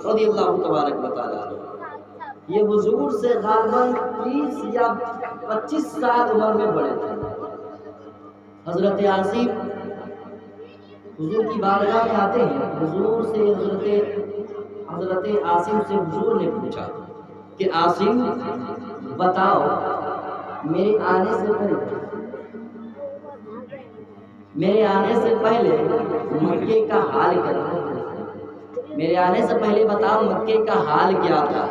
رضی اللہ تبارک و تعالیٰ عنہ۔ یہ حضور سے غالباً 30 یا 25 سال عمر میں بڑے تھے۔ حضرت عاصم حضور کی بارگاہ میں آتے ہیں، حضور سے حضرت عاصم سے حضور نے پوچھا کہ عاصم بتاؤ میرے آنے سے پہلے مکے کا حال کیا تھا؟ میرے آنے سے پہلے بتاؤ مکے کا حال کیا تھا،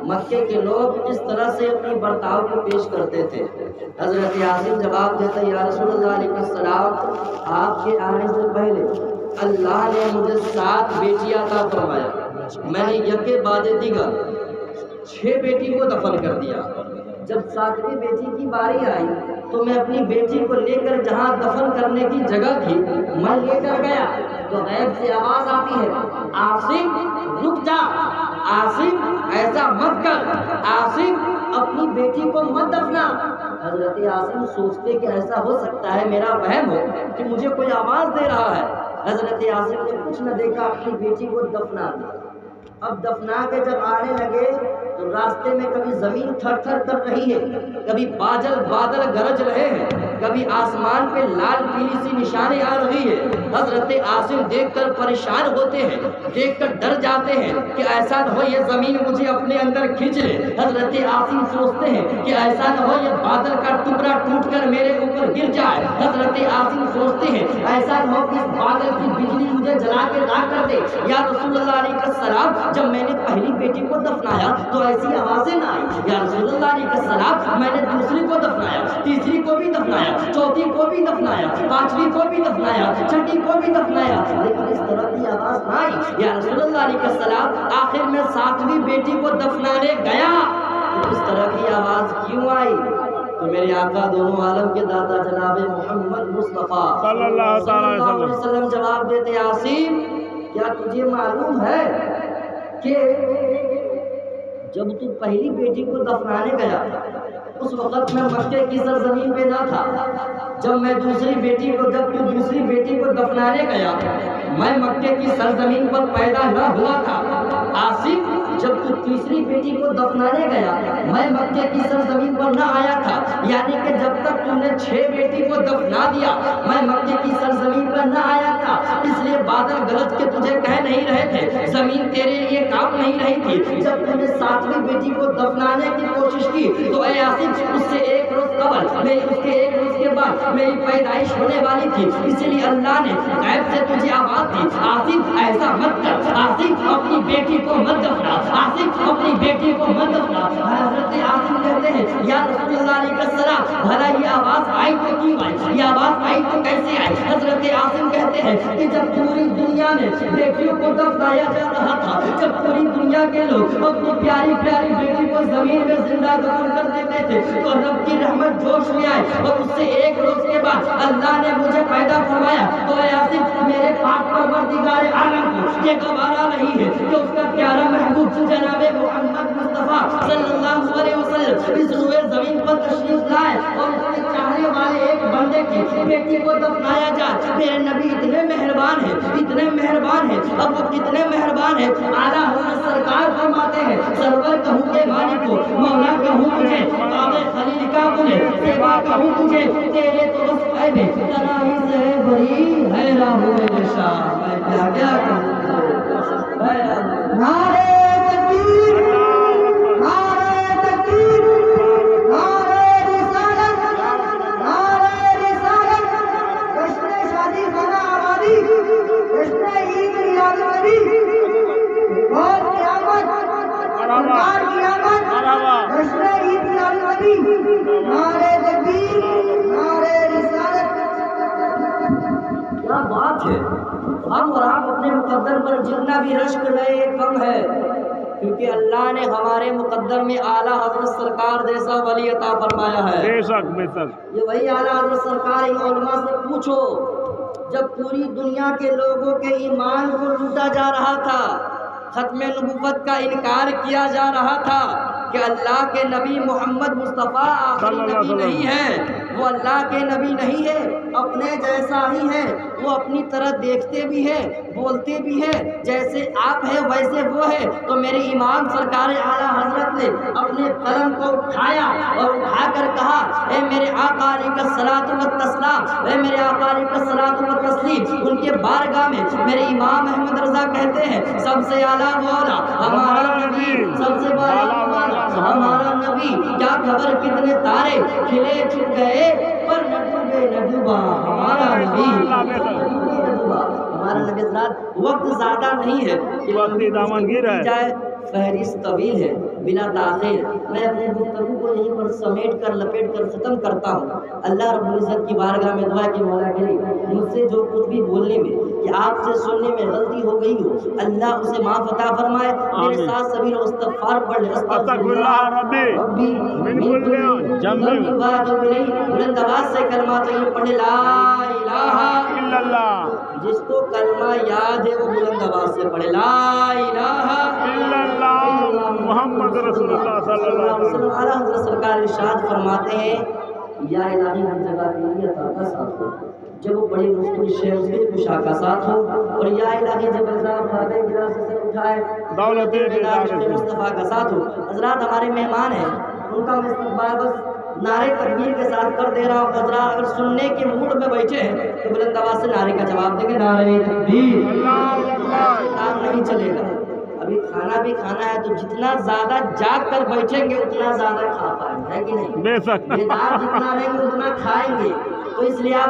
مکے کے لوگ کس طرح سے اپنی برتاؤ کو پیش کرتے تھے؟ حضرت عاصم جواب دیتا یا رسول اللہ علیہ السلام، آپ کے آنے سے پہلے اللہ نے مجھے 7 بیٹیاں عطا فرمایا، میں نے یکے بعد دیگر 6 بیٹی کو دفن کر دیا۔ جب 7ویں بیٹی کی باری آئی تو میں اپنی بیٹی کو لے کر جہاں دفن کرنے کی جگہ تھی میں لے کر گیا تو غیب سے آواز آتی ہے، عاصم رک جا، عاصم ایسا مت کر، عاصم اپنی بیٹی کو مت دفنا۔ حضرت عاصم سوچتے کہ ایسا ہو سکتا ہے میرا وہم ہو کہ مجھے کوئی آواز دے رہا ہے۔ حضرت عاصم نے کچھ نہ دیکھا، اپنی بیٹی کو دفنا دیا۔ اب دفنا کے جب آنے لگے تو راستے میں کبھی زمین تھر تھر کر رہی ہے، کبھی بادل گرج رہے ہیں، کبھی آسمان پہ لال پیلی سی نشانیں آ رہی ہے۔ حضرت عاصم دیکھ کر پریشان ہوتے ہیں، دیکھ کر ڈر جاتے ہیں کہ ایسا نہ ہو یہ زمین مجھے اپنے اندر کھینچ لے۔ حضرت عاصم سوچتے ہیں کہ ایسا نہ ہو یہ بادل کا ٹکڑا ٹوٹ کر میرے اوپر گر جائے۔ حضرت عاصم سوچتے ہیں ایسا نہ ہو کہ اس بادل کی بجلی مجھے جلا کے راکھ کر دے۔ یا رسول اللہ علیہ السلام، جب میں نے پہلی بیٹی کو دفنایا تو ایسی آوازیں نہ آئی۔ یا رسول اللہ علیہ السلام، میں نے دوسری کو دفنایا، تیسری کو بھی دفنایا، چوتھی کو بھی دفنایا، پانچویں کو بھی دفنایا، چھٹی کو بھی دفنایا، لیکن اس طرح کی آواز نہ آئی۔ یا رسول اللہ علیہ السلام، آخر میں 7ویں بیٹی کو دفنانے گیا تو اس طرح کی آواز کیوں آئی؟ تو میرے آقا دونوں عالم کے داتا جناب محمد مصطفیٰ صلی اللہ علیہ وسلم جواب دیتے، عاصم کیا تجھے معلوم ہے کہ جب تو پہلی بیٹی کو دفنانے گیا اس وقت میں مکے کی سرزمین پہ نہ تھا، جب تو دوسری بیٹی کو دفنانے گیا میں مکے کی سرزمین پر پیدا نہ ہوا تھا۔ عاصم جب تو تیسری بیٹی کو دفنانے گیا میں مکے کی سرزمین پر نہ آیا تھا، یعنی کہ جب تک تم نے 6 بیٹی کو دفنا دیا میں مکے کی سرزمین پر نہ آیا تھا، اس لیے بادل گرج کے تجھے کہہ نہیں رہے تھے، زمین تیرے لیے کام نہیں رہی تھی۔ جب تم نے 7ویں بیٹی کو دفنانے کی کوشش کی تو اے عاصم اس سے 1 روز قبل اس کے 1 روز کے بعد میری پیدائش ہونے والی تھی، اسی لیے اللہ نے غیب سے تجھے آواز دی، عاصم ایسا مت کر، عاصم اپنی بیٹی کو مت دفنا، عاصم اپنی بیٹی کو مت دفنا۔ حضرت عاصم کہتے ہیں یا رسول اللہ علیہ السلام، بھلا یہ آواز آئی تو کیوں آئی، یہ آواز آئی تو کیسے آئی؟ حضرت عاصم کہتے ہیں کہ جب پوری دنیا میں بیٹیوں کو دفنایا جا رہا تھا، جب پوری دنیا کے لوگ اپنی پیاری پیاری بیٹی کو زمین میں زندہ دفن کر دیتے تھے تو رب کی رحمت جوش میں آئی اور اس سے 1 روز کے بعد اللہ نے مجھے پیدا فرمایا۔ تو اے عاصم میرے پاک پروردگار عالم کو یہ گوارا نہیں ہے کہ اس کا پیارا محبوب جناب محمد مصطفیٰ صلی اللہ علیہ وسلم اس روئے زمین پر تشریف لائے اور اس کے چاہنے والے ایک بندے کی بیٹی کو دفنایا جائے۔ میرے نبی اتنے مہربان ہیں، اتنے مہربان ہیں، اب وہ کتنے مہربان ہیں، اعلیٰ حضرت سرکار فرماتے ہیں سرور کہوں کے مالک کو، مولا کہوں تجھے، باب خلیل کا بولے سیوا کہوں تجھے، تیرے تو بس ہے بے تنہائی سے بری حیران ہوئے نشان، میں کیا کیا کروں نعرے تکبیر، نعرے تکبیر، نعرے رسالت، نعرے رسالت، جشن شادی خانہ آبادی، جشن عید میلاد النبی، بہت قیامت، سرکار کی آمد، جشن عید میلاد النبی، نعرے تکبیر، نعرے رسالت۔ کیا بات ہے، ہم اور آپ اپنے مقدر پر جتنا بھی رشک لے کم ہے، کیونکہ اللہ نے ہمارے مقدر میں اعلیٰ حضرت سرکار جیسا ولی عطا فرمایا ہے۔ بے شک بے شک، یہ وہی اعلیٰ حضرت سرکار ان علماء سے پوچھو جب پوری دنیا کے لوگوں کے ایمان کو لوٹا جا رہا تھا، ختم نبوت کا انکار کیا جا رہا تھا کہ اللہ کے نبی محمد مصطفیٰ آخری نبی نہیں ہے، وہ اللہ کے نبی نہیں ہے، اپنے جیسا ہی ہے، وہ اپنی طرح دیکھتے بھی ہے، بولتے بھی ہے، جیسے آپ ہیں ویسے وہ ہے۔ تو میرے امام سرکار اعلیٰ حضرت نے اپنے قلم کو اٹھایا اور اٹھا کر کہا، اے میرے آقا علیہ الصلوۃ والتسلیم، اے میرے آقا علیہ الصلوۃ والتسلیم، ان کے بارگاہ میں میرے امام احمد رضا کہتے ہیں سب سے اعلیٰ والا ہمارا نبی، سب سے اعلیٰ والا ہمارا نبی، کیا خبر کتنے تارے کھلے چھپ گئے پر نہ ڈوبے نہ ڈوبا ہمارا نبی، ہمارا نبی۔ حضرات وقت زیادہ نہیں ہے کہ وقت دامن گیر ہے، جائے، فہرست طویل ہے، بلا تاخیر میں اپنے گفتگو کو یہیں پر سمیٹ کر لپیٹ کر ختم کرتا ہوں۔ اللہ رب العزت کی بارگاہ میں دعا کہ مولا کریم مجھ سے جو کچھ بھی بولنے میں کہ آپ سے سننے میں غلطی ہو گئی ہو، اللہ اسے معاف عطا فرمائے۔ میرے ساتھ سبھی لوگ استغفار پڑھ لیں، استغفر اللہ ربی من کل ذنب بلند آواز سے کلمہ طیب پڑھے، لا الہ الا اللہ، جس کو کلمہ یاد ہے وہ بلند آواز سے پڑھے، لا الہ الا اللہ محمد رسول اللہ صلی اللہ علیہ وسلم۔ اعلیٰ حضرت سرکار ارشاد فرماتے ہیں، یا الہی ہر جگہ تیری عطا کا ساتھ ہو، جب وہ بڑی مشکل شے اس کے کشا کا ساتھ ہو، اور یا الہی جب عذاب بھاگے گرا سے سر اٹھائے دولت مصطفیٰ کا ساتھ ہو۔ حضرات ہمارے مہمان ہیں، ان کا میں استقبال بس نعرے تکبیر کے ساتھ کر دے رہا ہوں۔ حضرات اگر سننے کے موڈ میں بیٹھے ہیں تو بلند آواز سے نعرے کا جواب دیں گے، نعرے تکبیر، کام نہیں چلے گا۔ ابھی کھانا بھی کھانا ہے تو جتنا زیادہ جاگ کر بیٹھیں گے اتنا زیادہ کھا پائیں گے، ہے کہ نہیں؟ بے شک بیدار جتنا رہیں گے اتنا کھائیں گے، تو اس لیے آپ